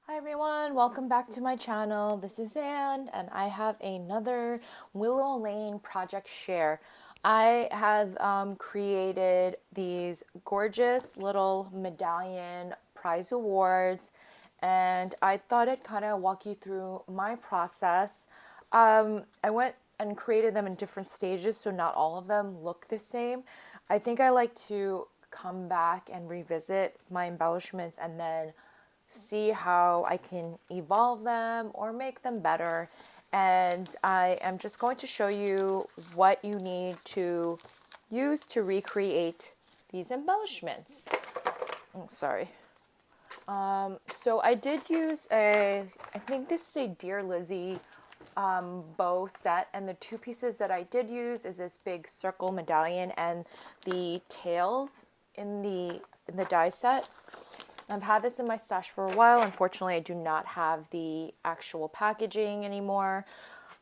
Hi everyone, welcome back to my channel. This is Anne and I have another Willow Lane project share. I have created these gorgeous little medallion prize awards and I thought I'd kind of walk you through my process. I went and created them in different stages so not all of them look the same. I think I like to come back and revisit my embellishments and then see how I can evolve them or make them better. And I am just going to show you what you need to use to recreate these embellishments. Oh, sorry. So I did use I think this is a Dear Lizzie bow set, and the two pieces that I did use is this big circle medallion and the tails in the die set. I've had this in my stash for a while. Unfortunately, I do not have the actual packaging anymore.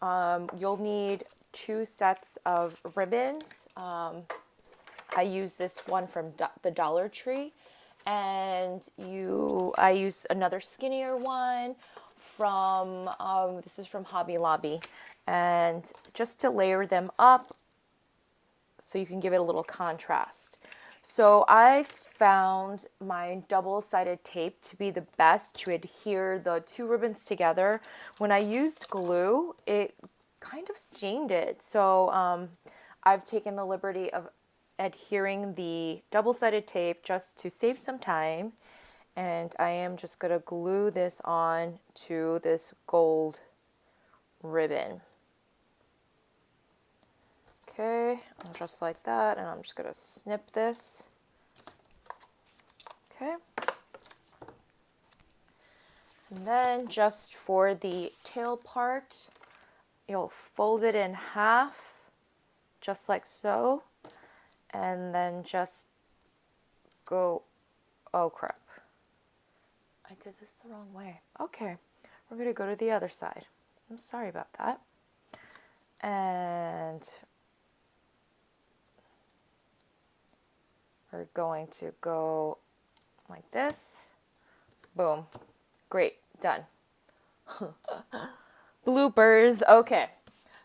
You'll need 2 sets of ribbons. I use this one from the Dollar Tree, and I use another skinnier one from this is from Hobby Lobby, and just to layer them up so you can give it a little contrast. So I found my double-sided tape to be the best to adhere the 2 ribbons together. When I used glue, it kind of stained it. So I've taken the liberty of adhering the double-sided tape just to save some time. And I am just going to glue this on to this gold ribbon. Okay, just like that, and I'm just going to snip this. Okay. And then just for the tail part, you'll fold it in half, just like so, and then just go, oh crap. I did this the wrong way. Okay, we're going to go to the other side. I'm sorry about that. And we're going to go like this. Boom. Great. Done. Bloopers. Okay.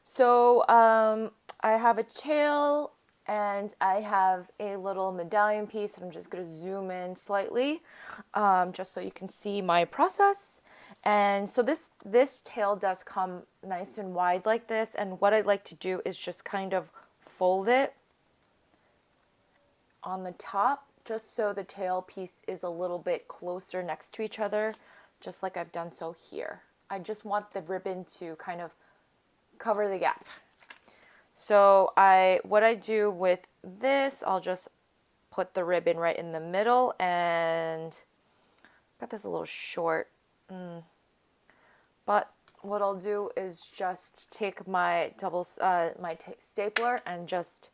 So I have a tail and I have a little medallion piece. I'm just going to zoom in slightly just so you can see my process. And so this tail does come nice and wide like this. And what I'd like to do is just kind of fold it on the top just so the tail piece is a little bit closer next to each other, just like I've done so here. I just want the ribbon to kind of cover the gap. So what I do with this, I'll just put the ribbon right in the middle, and got this a little short. But what I'll do is just take my stapler and just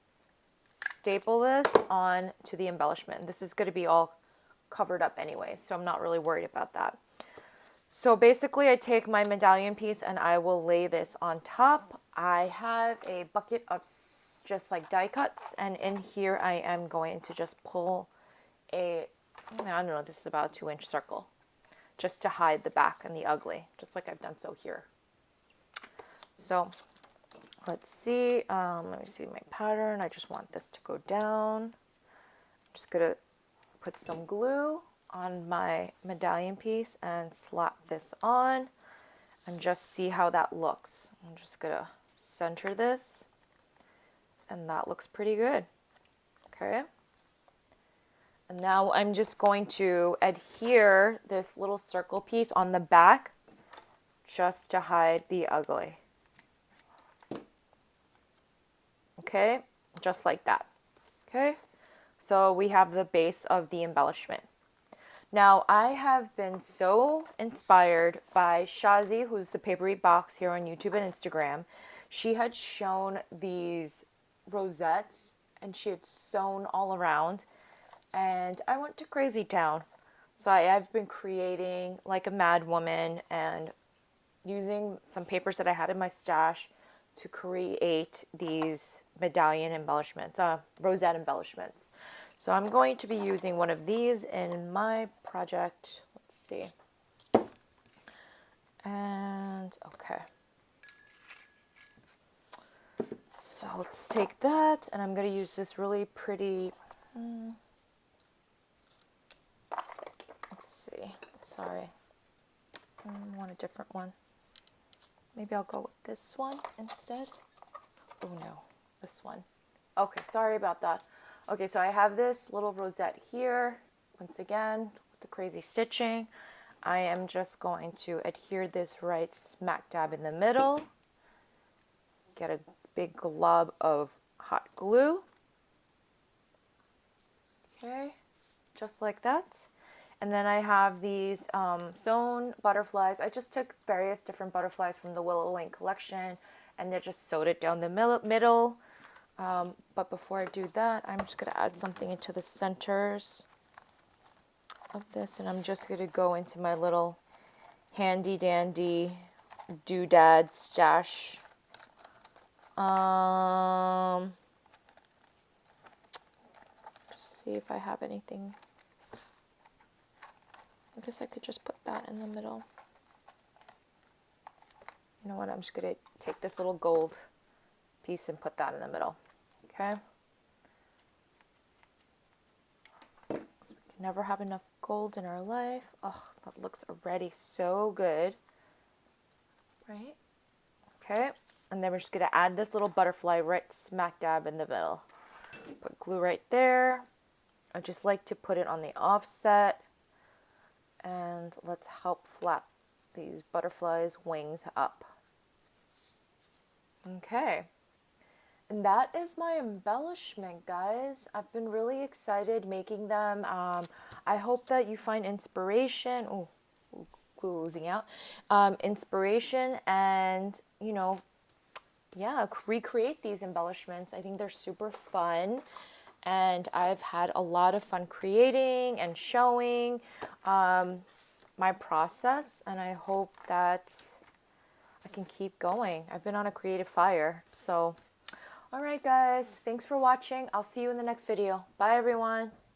staple this on to the embellishment. This is going to be all covered up anyway, so I'm not really worried about that. So basically I take my medallion piece and I will lay this on top. I have a bucket of just like die cuts, and in here I am going to just pull I don't know, this is about a 2-inch circle just to hide the back and the ugly, just like I've done so here. So let's see, let me see my pattern. I just want this to go down. I'm just gonna put some glue on my medallion piece and slap this on and just see how that looks. I'm just gonna center this, and that looks pretty good. Okay. And now I'm just going to adhere this little circle piece on the back just to hide the ugly. Okay, just like that. Okay, so we have the base of the embellishment. Now I have been so inspired by Shazi, who's the Papery Box here on YouTube and Instagram. She had shown these rosettes and she had sewn all around, and I went to crazy town. So I've been creating like a mad woman and using some papers that I had in my stash to create these medallion embellishments, rosette embellishments. So I'm going to be using one of these in my project. Let's see. And okay. So let's take that, and I'm going to use this really pretty, let's see, sorry, I want a different one. Maybe I'll go with this one instead. Oh no, this one. Okay, sorry about that. Okay, so I have this little rosette here, once again, with the crazy stitching. I am just going to adhere this right smack dab in the middle. Get a big glob of hot glue. Okay, just like that. And then I have these sewn butterflies. I just took various different butterflies from the Willow Lane collection and they just sewed it down the middle. But before I do that, I'm just going to add something into the centers of this. And I'm just going to go into my little handy dandy doodad stash. Just see if I have anything. I guess I could just put that in the middle. You know what? I'm just going to take this little gold piece and put that in the middle. Okay? So we can never have enough gold in our life. Oh, that looks already so good. Right? Okay. And then we're just going to add this little butterfly right smack dab in the middle. Put glue right there. I just like to put it on the offset. And let's help flap these butterflies' wings up. Okay. And that is my embellishment, guys. I've been really excited making them. I hope that you find inspiration. Oh, glue oozing out. Inspiration and, you know, yeah, recreate these embellishments. I think they're super fun. And I've had a lot of fun creating and showing my process. And I hope that I can keep going. I've been on a creative fire. So, all right, guys. Thanks for watching. I'll see you in the next video. Bye, everyone.